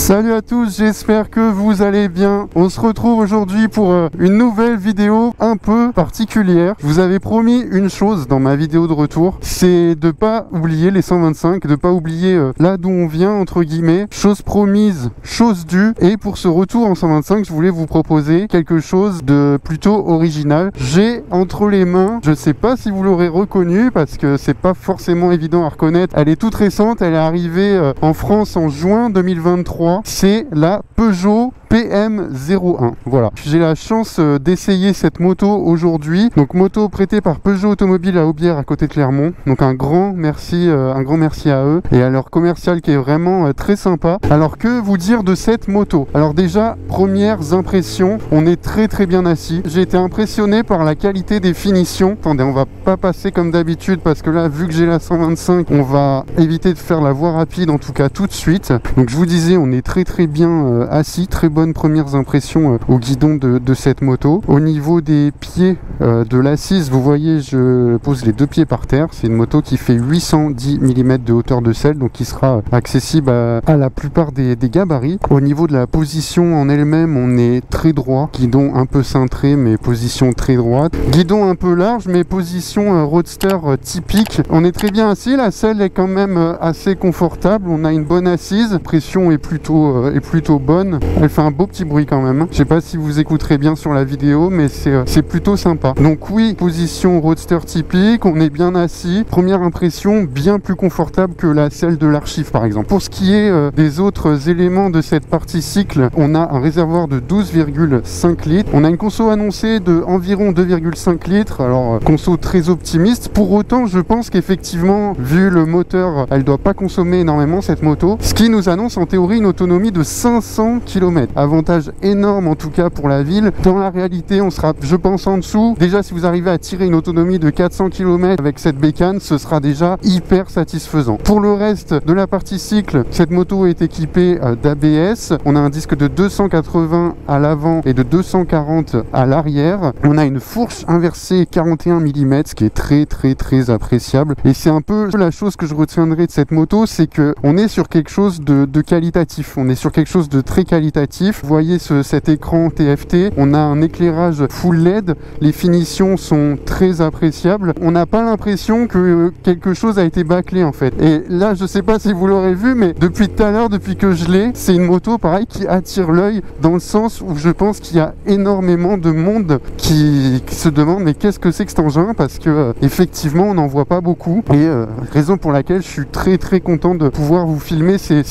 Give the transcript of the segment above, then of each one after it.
Salut à tous, j'espère que vous allez bien. On se retrouve aujourd'hui pour une nouvelle vidéo un peu particulière. Je vous avais promis une chose dans ma vidéo de retour, c'est de pas oublier les 125, de pas oublier là d'où on vient entre guillemets. Chose promise, chose due. Et pour ce retour en 125, je voulais vous proposer quelque chose de plutôt original. J'ai entre les mains, je sais pas si vous l'aurez reconnu parce que c'est pas forcément évident à reconnaître. Elle est toute récente, elle est arrivée en France en juin 2023. C'est la Peugeot PM01. Voilà, j'ai la chance d'essayer cette moto aujourd'hui. Donc moto prêtée par Peugeot Automobile à Aubière à côté de Clermont. Donc un grand merci à eux et à leur commercial qui est vraiment très sympa. Alors que vous dire de cette moto? Alors déjà, premières impressions, on est très bien assis. J'ai été impressionné par la qualité des finitions. Attendez, on va pas passer comme d'habitude parce que là, vu que j'ai la 125, on va éviter de faire la voie rapide en tout cas tout de suite. Donc je vous disais, on est très bien assis, très bonnes premières impressions au guidon de cette moto. Au niveau des pieds de l'assise, vous voyez, je pose les deux pieds par terre. C'est une moto qui fait 810 mm de hauteur de selle, donc qui sera accessible à la plupart des gabarits. Au niveau de la position en elle-même, on est très droit, guidon un peu cintré mais position très droite, guidon un peu large mais position roadster typique. On est très bien assis, la selle est quand même assez confortable, on a une bonne assise, la pression est plutôt bonne, elle fait un beau petit bruit quand même. Je sais pas si vous écouterez bien sur la vidéo, mais c'est plutôt sympa. Donc oui, position roadster typique, on est bien assis. Première impression, bien plus confortable que la selle de l'Archive par exemple. Pour ce qui est des autres éléments de cette partie cycle, on a un réservoir de 12,5 litres. On a une conso annoncée de environ 2,5 litres. Alors conso très optimiste. Pour autant, je pense qu'effectivement, vu le moteur, elle doit pas consommer énormément cette moto. Ce qui nous annonce en théorie une autonomie de 500 km. Avantage énorme en tout cas pour la ville. Dans la réalité, on sera, je pense, en dessous. Déjà, si vous arrivez à tirer une autonomie de 400 km avec cette bécane, ce sera déjà hyper satisfaisant. Pour le reste de la partie cycle, cette moto est équipée d'ABS. On a un disque de 280 à l'avant et de 240 à l'arrière. On a une fourche inversée 41 mm, ce qui est très appréciable. Et c'est un peu la chose que je retiendrai de cette moto, c'est que on est sur quelque chose de qualitatif. On est sur quelque chose de très qualitatif. Vous voyez cet écran TFT, on a un éclairage full LED, les finitions sont très appréciables. On n'a pas l'impression que quelque chose a été bâclé en fait. Et là, je sais pas si vous l'aurez vu, mais depuis tout à l'heure, depuis que je l'ai, c'est une moto pareil qui attire l'œil dans le sens où je pense qu'il y a énormément de monde qui se demande mais qu'est-ce que c'est que cet engin, parce que effectivement on n'en voit pas beaucoup et raison pour laquelle je suis très content de pouvoir vous filmer ces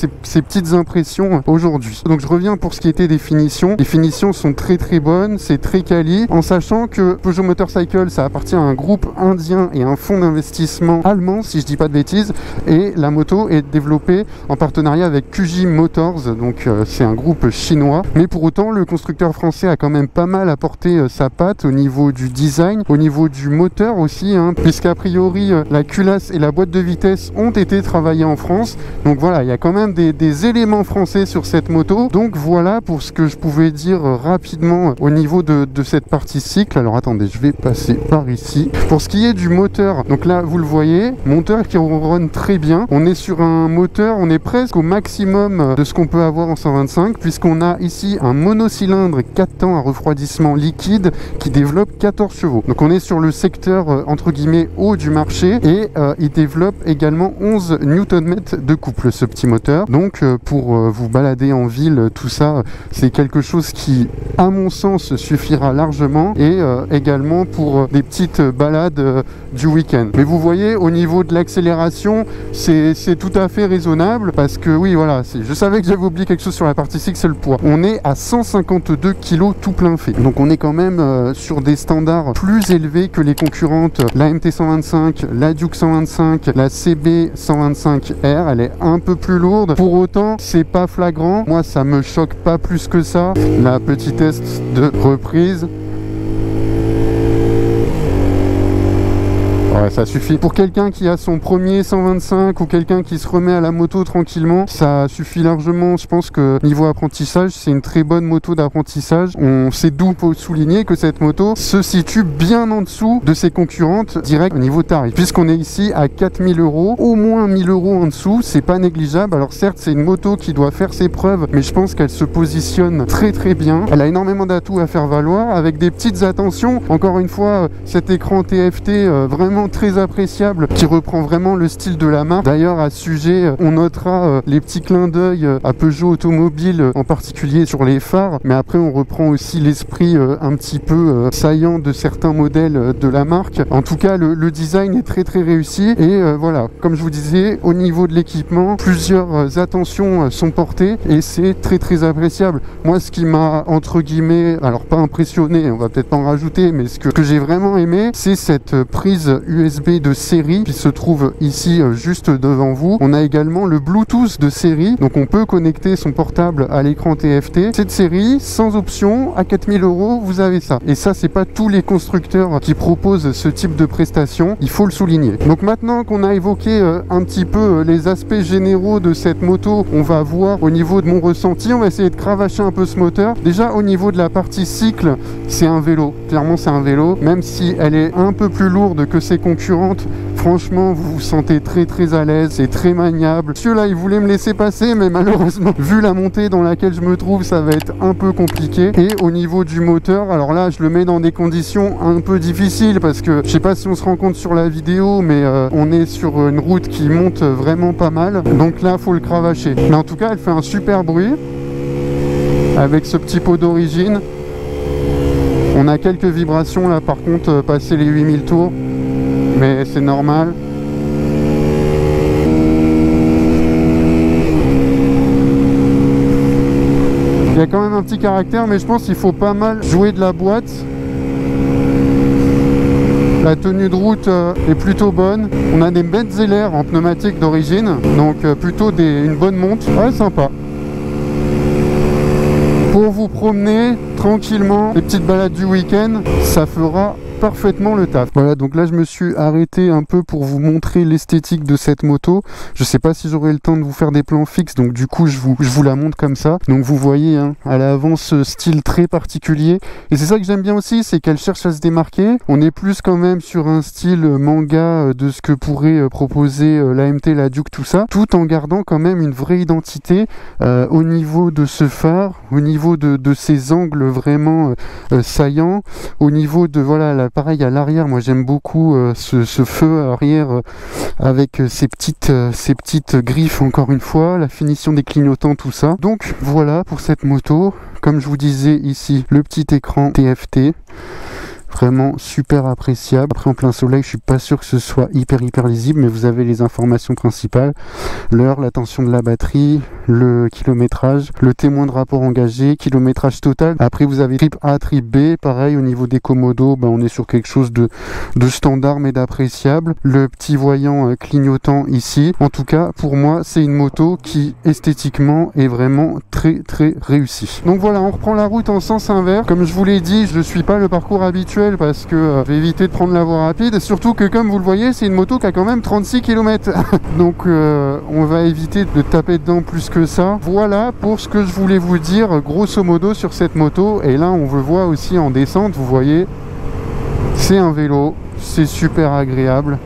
petites impressions aujourd'hui. Donc je reviens pour ce qui était des finitions. Les finitions sont très bonnes, c'est très quali, en sachant que Peugeot Motorcycle, ça appartient à un groupe indien et un fonds d'investissement allemand, si je dis pas de bêtises, et la moto est développée en partenariat avec QJ Motors, donc c'est un groupe chinois. Mais pour autant, le constructeur français a quand même pas mal apporté sa patte au niveau du design, au niveau du moteur aussi, puisqu'a priori la culasse et la boîte de vitesse ont été travaillées en France. Donc voilà, il y a quand même des éléments français sur cette moto. Donc voilà pour ce que je pouvais dire rapidement au niveau de cette partie cycle. Alors attendez, je vais passer par ici. Pour ce qui est du moteur, donc là vous le voyez, moteur qui ronronne très bien. On est sur un moteur, on est presque au maximum de ce qu'on peut avoir en 125, puisqu'on a ici un monocylindre 4 temps à refroidissement liquide qui développe 14 chevaux. Donc on est sur le secteur entre guillemets haut du marché et il développe également 11 Nm de couple, ce petit moteur. Donc pour vous balader en ville, tout ça, c'est quelque chose qui, à mon sens, suffira largement et également pour des petites balades du week-end. Mais vous voyez, au niveau de l'accélération, c'est tout à fait raisonnable parce que oui, voilà, je savais que j'avais oublié quelque chose sur la partie cycle, c'est le poids. On est à 152 kg tout plein fait. Donc on est quand même sur des standards plus élevés que les concurrentes, la MT125, la Duke 125, la CB 125R, elle est un peu plus lourde. Pour autant, c'est pas flagrant. Moi, ça me choque pas plus que ça. La petite test de reprise. Ouais, ça suffit. Pour quelqu'un qui a son premier 125 ou quelqu'un qui se remet à la moto tranquillement, ça suffit largement. Je pense que niveau apprentissage, c'est une très bonne moto d'apprentissage. On sait d'où faut souligner que cette moto se situe bien en dessous de ses concurrentes direct au niveau tarif. Puisqu'on est ici à 4000 €, au moins 1000 € en dessous, c'est pas négligeable. Alors certes, c'est une moto qui doit faire ses preuves, mais je pense qu'elle se positionne très bien. Elle a énormément d'atouts à faire valoir avec des petites attentions. Encore une fois, cet écran TFT vraiment très appréciable qui reprend vraiment le style de la marque. D'ailleurs, à ce sujet, on notera les petits clins d'œil à Peugeot Automobile, en particulier sur les phares, mais après on reprend aussi l'esprit un petit peu saillant de certains modèles de la marque. En tout cas, le design est très réussi et voilà, comme je vous disais, au niveau de l'équipement, plusieurs attentions sont portées et c'est très appréciable. Moi, ce qui m'a entre guillemets, alors pas impressionné, on va peut-être pas en rajouter, mais ce que j'ai vraiment aimé, c'est cette prise USB de série qui se trouve ici juste devant vous. On a également le Bluetooth de série, donc on peut connecter son portable à l'écran TFT. Cette série, sans option, à 4000 €, vous avez ça. Et ça, c'est pas tous les constructeurs qui proposent ce type de prestation, il faut le souligner. Donc maintenant qu'on a évoqué un petit peu les aspects généraux de cette moto, on va voir au niveau de mon ressenti, on va essayer de cravacher un peu ce moteur. Déjà au niveau de la partie cycle, c'est un vélo, clairement c'est un vélo, même si elle est un peu plus lourde que ses concurrentes. Franchement, vous vous sentez très à l'aise, c'est très maniable. Celui-là, il voulait me laisser passer, mais malheureusement, vu la montée dans laquelle je me trouve, ça va être un peu compliqué. Et au niveau du moteur, alors là, je le mets dans des conditions un peu difficiles parce que je sais pas si on se rend compte sur la vidéo, mais on est sur une route qui monte vraiment pas mal. Donc là, faut le cravacher. Mais en tout cas, elle fait un super bruit avec ce petit pot d'origine. On a quelques vibrations là, par contre, passer les 8000 tours. Mais c'est normal. Il y a quand même un petit caractère, mais je pense qu'il faut pas mal jouer de la boîte. La tenue de route est plutôt bonne. On a des Metzeler en pneumatique d'origine, donc plutôt une bonne monte. Ouais, sympa. Pour vous promener tranquillement, les petites balades du week-end, ça fera parfaitement le taf. Voilà, donc là je me suis arrêté un peu pour vous montrer l'esthétique de cette moto. Je sais pas si j'aurai le temps de vous faire des plans fixes, donc du coup je vous la montre comme ça. Donc vous voyez, hein, elle a avant ce style très particulier. Et c'est ça que j'aime bien aussi, c'est qu'elle cherche à se démarquer. On est plus quand même sur un style manga de ce que pourrait proposer l'AMT, la Duke, tout ça, tout en gardant quand même une vraie identité au niveau de ce phare, au niveau de ces angles vraiment saillants, au niveau de voilà pareil à l'arrière. Moi j'aime beaucoup ce feu arrière avec ces petites griffes, encore une fois, la finition des clignotants, tout ça. Donc voilà pour cette moto. Comme je vous disais ici, le petit écran TFT, vraiment super appréciable. Après en plein soleil, je suis pas sûr que ce soit hyper lisible, mais vous avez les informations principales: l'heure, la tension de la batterie, le kilométrage, le témoin de rapport engagé, kilométrage total. Après vous avez trip A, trip B, pareil au niveau des commodos, on est sur quelque chose de standard mais d'appréciable. Le petit voyant clignotant ici. En tout cas, pour moi, c'est une moto qui esthétiquement est vraiment très réussie. Donc voilà, on reprend la route en sens inverse. Comme je vous l'ai dit, je ne suis pas le parcours habituel parce que je vais éviter de prendre la voie rapide, surtout que comme vous le voyez, c'est une moto qui a quand même 36 km. Donc on va éviter de taper dedans plus que ça. Voilà pour ce que je voulais vous dire grosso modo sur cette moto. Et là on le voit aussi en descente, vous voyez, c'est un vélo, c'est super agréable.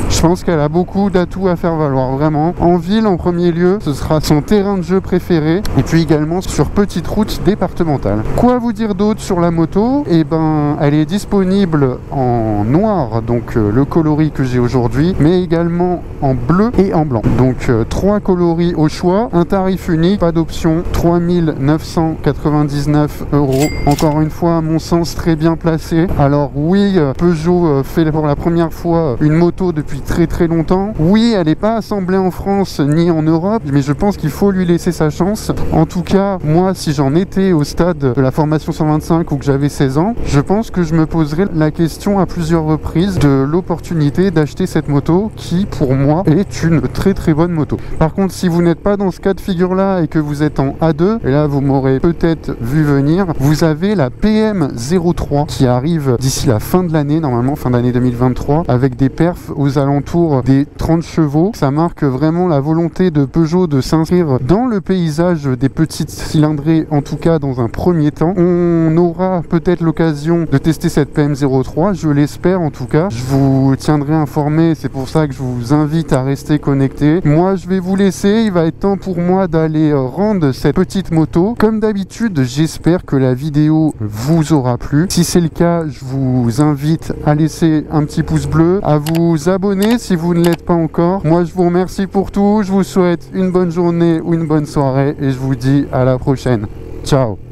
Je pense qu'elle a beaucoup d'atouts à faire valoir, vraiment. En ville, en premier lieu, ce sera son terrain de jeu préféré. Et puis également sur petite route départementale. Quoi vous dire d'autre sur la moto? Eh ben, elle est disponible en noir, donc le coloris que j'ai aujourd'hui, mais également en bleu et en blanc. Donc 3 coloris au choix, un tarif unique, pas d'option, 3999 €. Encore une fois, à mon sens, très bien placé. Alors oui, Peugeot fait pour la première fois une moto depuis très longtemps. Oui, elle n'est pas assemblée en France ni en Europe, mais je pense qu'il faut lui laisser sa chance. En tout cas, moi, si j'en étais au stade de la formation 125 ou que j'avais 16 ans, je pense que je me poserais la question à plusieurs reprises de l'opportunité d'acheter cette moto qui, pour moi, est une très bonne moto. Par contre, si vous n'êtes pas dans ce cas de figure-là et que vous êtes en A2, et là, vous m'aurez peut-être vu venir, vous avez la PM03 qui arrive d'ici la fin de l'année, normalement fin d'année 2023, avec des perfs aux alentours des 30 chevaux. Ça marque vraiment la volonté de Peugeot de s'inscrire dans le paysage des petites cylindrées, en tout cas dans un premier temps. On aura peut-être l'occasion de tester cette PM03, je l'espère en tout cas. Je vous tiendrai informé, c'est pour ça que je vous invite à rester connecté. Moi, je vais vous laisser, il va être temps pour moi d'aller rendre cette petite moto. Comme d'habitude, j'espère que la vidéo vous aura plu. Si c'est le cas, je vous invite à laisser un petit pouce bleu, à vous abonner si vous ne l'êtes pas encore. Moi, je vous remercie pour tout, je vous souhaite une bonne journée ou une bonne soirée et je vous dis à la prochaine. Ciao.